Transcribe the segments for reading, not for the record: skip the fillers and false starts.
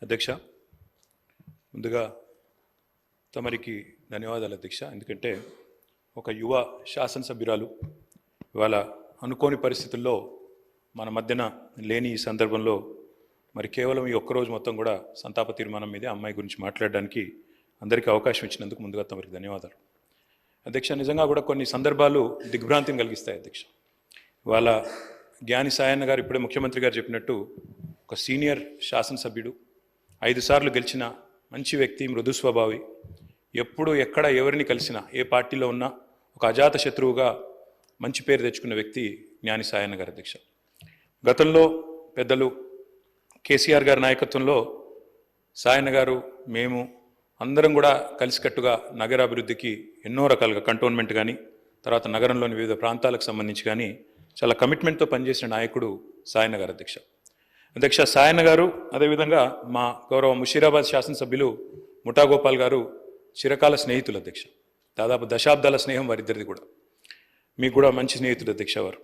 అధ్యక్ష, ముందుగా తమరికి ధన్యవాదాలు అధ్యక్ష. ఎందుకంటే ఒక యువ శాసనసభ్యురాలు ఇవాళ అనుకోని పరిస్థితుల్లో మన మధ్యన లేని ఈ సందర్భంలో మరి కేవలం ఈ ఒక్కరోజు మొత్తం కూడా సంతాప తీర్మానం మీదే అమ్మాయి గురించి మాట్లాడడానికి అందరికీ అవకాశం ఇచ్చినందుకు ముందుగా తమరికి ధన్యవాదాలు అధ్యక్ష. నిజంగా కూడా కొన్ని సందర్భాలు దిగ్భ్రాంతిని కలిగిస్తాయి అధ్యక్ష. ఇవాళ జ్ఞాని సాయన్న గారు ఇప్పుడే ముఖ్యమంత్రి గారు చెప్పినట్టు ఒక సీనియర్ శాసనసభ్యుడు, 5 సార్లు గెలిచిన మంచి వ్యక్తి, మృదు స్వభావి, ఎప్పుడు ఎక్కడ ఎవరిని కలిసినా ఏ పార్టీలో ఉన్నా ఒక అజాత శత్రువుగా మంచి పేరు తెచ్చుకున్న వ్యక్తి జ్ఞాని సాయన్న గారు అధ్యక్ష. గతంలో పెద్దలు కేసీఆర్ గారి నాయకత్వంలో సాయన్న గారు, మేము అందరం కూడా కలిసికట్టుగా నగరాభివృద్ధికి ఎన్నో రకాలుగా కంటోన్మెంట్ కానీ తర్వాత నగరంలోని వివిధ ప్రాంతాలకు సంబంధించి కానీ చాలా కమిట్మెంట్తో పనిచేసిన నాయకుడు సాయన్న గారు అధ్యక్ష. అధ్యక్ష, సాయన్న గారు అదేవిధంగా మా గౌరవ ముషీరాబాద్ శాసనసభ్యులు ముఠా గోపాల్ గారు చిరకాల స్నేహితులు అధ్యక్ష. దాదాపు దశాబ్దాల స్నేహం వారిద్దరిది కూడా. మీకు కూడా మంచి స్నేహితుడు అధ్యక్ష వారు.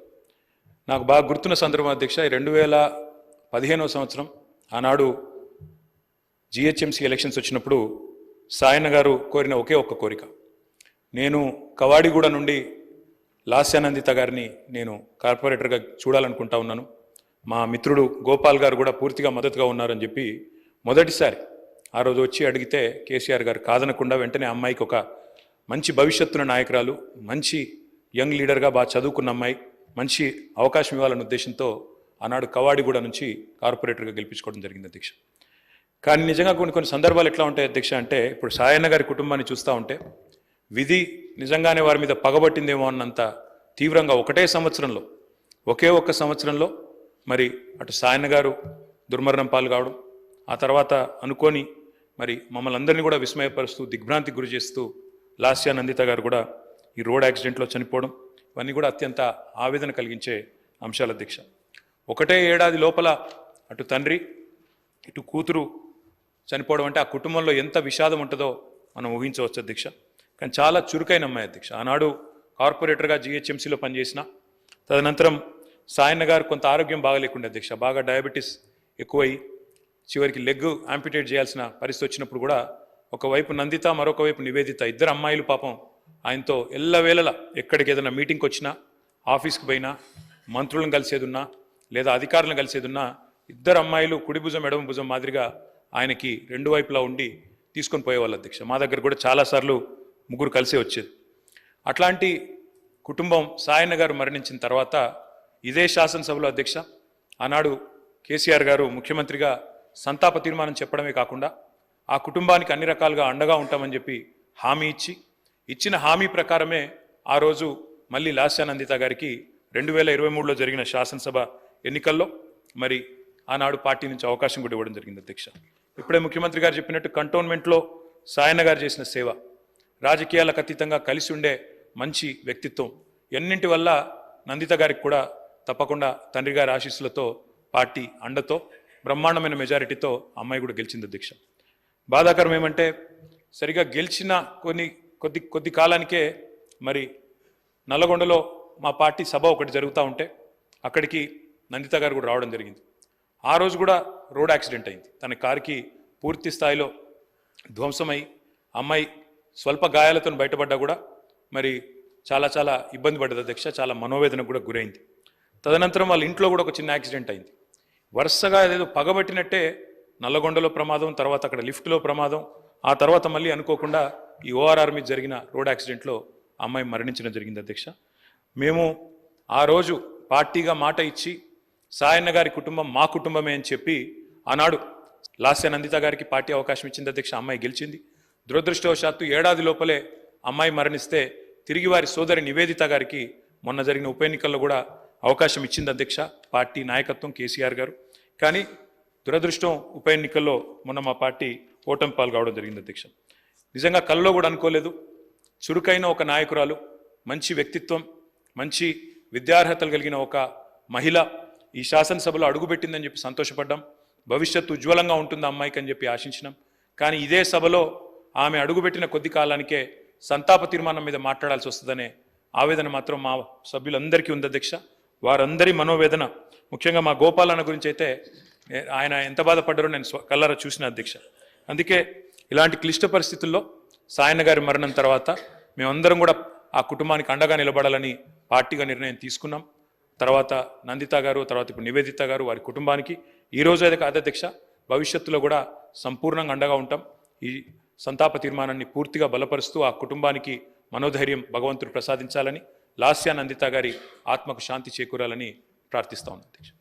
నాకు బాగా గుర్తున్న సందర్భం అధ్యక్ష, 2015వ సంవత్సరం ఆనాడు జిహెచ్ఎంసీ ఎలక్షన్స్ వచ్చినప్పుడు సాయన్న గారు కోరిన ఒకే ఒక్క కోరిక, నేను కవాడిగూడ నుండి లాస్యానందిత గారిని నేను కార్పొరేటర్గా చూడాలనుకుంటా ఉన్నాను, మా మిత్రుడు గోపాల్ గారు కూడా పూర్తిగా మద్దతుగా ఉన్నారని చెప్పి మొదటిసారి ఆ రోజు వచ్చి అడిగితే కేసీఆర్ గారు కాదనకుండా వెంటనే అమ్మాయికి ఒక మంచి భవిష్యత్తున్న నాయకురాలు, మంచి యంగ్ లీడర్గా బాగా చదువుకున్న అమ్మాయి, మంచి అవకాశం ఇవ్వాలన్న ఉద్దేశంతో ఆనాడు కవాడిగూడ నుంచి కార్పొరేటర్గా గెలిపించుకోవడం జరిగింది అధ్యక్ష. కానీ నిజంగా కొన్ని సందర్భాలు ఎట్లా ఉంటాయి అధ్యక్ష అంటే, ఇప్పుడు సాయన్న గారి కుటుంబాన్ని చూస్తూ ఉంటే విధి నిజంగానే వారి మీద పగబట్టిందేమో అన్నంత తీవ్రంగా ఒకే ఒక్క సంవత్సరంలో మరి అటు సాయన్న గారు దుర్మరణం పాలు కావడం, ఆ తర్వాత అనుకోని మరి మమ్మల్ని అందరినీ కూడా విస్మయపరుస్తూ దిగ్భ్రాంతికి గురి చేస్తూ లాస్యానందిత గారు కూడా ఈ రోడ్ యాక్సిడెంట్లో చనిపోవడం, ఇవన్నీ కూడా అత్యంత ఆవేదన కలిగించే అంశాలు అధ్యక్ష. ఒకటే ఏడాది లోపల అటు తండ్రి ఇటు కూతురు చనిపోవడం అంటే ఆ కుటుంబంలో ఎంత విషాదం ఉంటుందో మనం ఊహించవచ్చు అధ్యక్ష. కానీ చాలా చురుకైన అమ్మాయి అధ్యక్ష. ఆనాడు కార్పొరేటర్గా జిహెచ్ఎంసీలో పనిచేసిన, తదనంతరం సాయన్న గారు కొంత ఆరోగ్యం బాగలేకుండా అధ్యక్ష, బాగా డయాబెటీస్ ఎక్కువై చివరికి లెగ్ యాంపిటేట్ చేయాల్సిన పరిస్థితి వచ్చినప్పుడు కూడా ఒకవైపు నందిత, మరొక వైపు నివేదిత, ఇద్దరు అమ్మాయిలు పాపం ఆయనతో ఎల్లవేళలా ఎక్కడికి ఏదైనా మీటింగ్కి వచ్చినా, ఆఫీస్కి పోయినా, మంత్రులను కలిసేదున్నా లేదా అధికారులను కలిసేదున్నా ఇద్దరు అమ్మాయిలు కుడి భుజం ఎడమ భుజం మాదిరిగా ఆయనకి రెండు వైపులా ఉండి తీసుకొని పోయేవాళ్ళు అధ్యక్ష. మా దగ్గర కూడా చాలాసార్లు ముగ్గురు కలిసే వచ్చేది. అట్లాంటి కుటుంబం సాయన్న గారు మరణించిన తర్వాత ఇదే శాసనసభలో అధ్యక్ష ఆనాడు కేసీఆర్ గారు ముఖ్యమంత్రిగా సంతాప తీర్మానం చెప్పడమే కాకుండా ఆ కుటుంబానికి అన్ని రకాలుగా అండగా ఉంటామని చెప్పి హామీ ఇచ్చిన హామీ ప్రకారమే ఆ రోజు మళ్ళీ లాస్యానందిత గారికి 2023లో జరిగిన శాసనసభ ఎన్నికల్లో మరి ఆనాడు పార్టీ నుంచి అవకాశం కూడా ఇవ్వడం జరిగింది అధ్యక్ష. ఇప్పుడే ముఖ్యమంత్రి గారు చెప్పినట్టు కంటోన్మెంట్లో సాయన్న గారు చేసిన సేవ, రాజకీయాలకు అతీతంగా కలిసి ఉండే మంచి వ్యక్తిత్వం, ఎన్నింటి వల్ల నందిత గారికి కూడా తప్పకుండా తండ్రి గారి ఆశీస్సులతో పార్టీ అండతో బ్రహ్మాండమైన మెజారిటీతో అమ్మాయి కూడా గెలిచింది అధ్యక్ష. బాధాకరం ఏమంటే సరిగా గెలిచిన కొద్ది కాలానికే మరి నల్లగొండలో మా పార్టీ సభ ఒకటి జరుగుతూ ఉంటే అక్కడికి నందిత గారు కూడా రావడం జరిగింది. ఆ రోజు కూడా రోడ్ యాక్సిడెంట్ అయింది. తన కారుకి పూర్తి స్థాయిలో ధ్వంసమై అమ్మాయి స్వల్ప గాయాలతో బయటపడ్డా కూడా మరి చాలా ఇబ్బంది పడ్డది అధ్యక్ష. చాలా మనోవేదనకు కూడా గురైంది. తదనంతరం వాళ్ళ ఇంట్లో కూడా ఒక చిన్న యాక్సిడెంట్ అయింది. వరుసగా ఏదో పగబట్టినట్టే నల్లగొండలో ప్రమాదం, తర్వాత అక్కడ లిఫ్ట్లో ప్రమాదం, ఆ తర్వాత మళ్ళీ అనుకోకుండా ఈ ఓఆర్ఆర్ మీద జరిగిన రోడ్ యాక్సిడెంట్లో అమ్మాయి మరణించడం జరిగింది అధ్యక్ష. మేము ఆ రోజు పార్టీగా మాట ఇచ్చి సాయన్న గారి కుటుంబం మా కుటుంబమే అని చెప్పి ఆనాడు లాస్యానందిత గారికి పార్టీ అవకాశం ఇచ్చింది అధ్యక్ష. అమ్మాయి గెలిచింది. దురదృష్టవశాత్తు ఏడాది లోపలే అమ్మాయి మరణిస్తే తిరిగి వారి సోదరి నివేదిత గారికి మొన్న జరిగిన ఉప ఎన్నికల్లో కూడా అవకాశం ఇచ్చింది అధ్యక్ష పార్టీ నాయకత్వం, కేసీఆర్ గారు. కానీ దురదృష్టం ఉప ఎన్నికల్లో మొన్న మా పార్టీ ఓటమి పాలు కావడం జరిగింది అధ్యక్ష. నిజంగా కల్లో కూడా అనుకోలేదు. చురుకైన ఒక నాయకురాలు, మంచి వ్యక్తిత్వం, మంచి విద్యార్హతలు కలిగిన ఒక మహిళ ఈ శాసనసభలో అడుగుపెట్టిందని చెప్పి సంతోషపడ్డాం. భవిష్యత్తు ఉజ్వలంగా ఉంటుంది అమ్మాయికి అని చెప్పి ఆశించినాం. కానీ ఇదే సభలో ఆమె అడుగుపెట్టిన కొద్ది కాలానికే సంతాప తీర్మానం మీద మాట్లాడాల్సి వస్తుందనే ఆవేదన మాత్రం మా సభ్యులందరికీ ఉంది అధ్యక్ష. వారందరి మనోవేదన, ముఖ్యంగా మా గోపాలన్న గురించి అయితే ఆయన ఎంత బాధపడ్డారో నేను కళ్ళారా చూసిన అధ్యక్ష. అందుకే ఇలాంటి క్లిష్ట పరిస్థితుల్లో సాయన్న గారి మరణం తర్వాత మేమందరం కూడా ఆ కుటుంబానికి అండగా నిలబడాలని పార్టీగా నిర్ణయం తీసుకున్నాం. తర్వాత నందిత గారు, తర్వాత ఇప్పుడు నివేదిత గారు, వారి కుటుంబానికి ఈ రోజు అయితే కాదు అధ్యక్ష, భవిష్యత్తులో కూడా సంపూర్ణంగా అండగా ఉంటాం. ఈ సంతాప తీర్మానాన్ని పూర్తిగా బలపరుస్తూ ఆ కుటుంబానికి మనోధైర్యం భగవంతుడు ప్రసాదించాలని, లాస్యా నందిత గారి ఆత్మకు శాంతి చేకూరాలని ప్రార్థిస్తా ఉన్నాం అధ్యక్ష.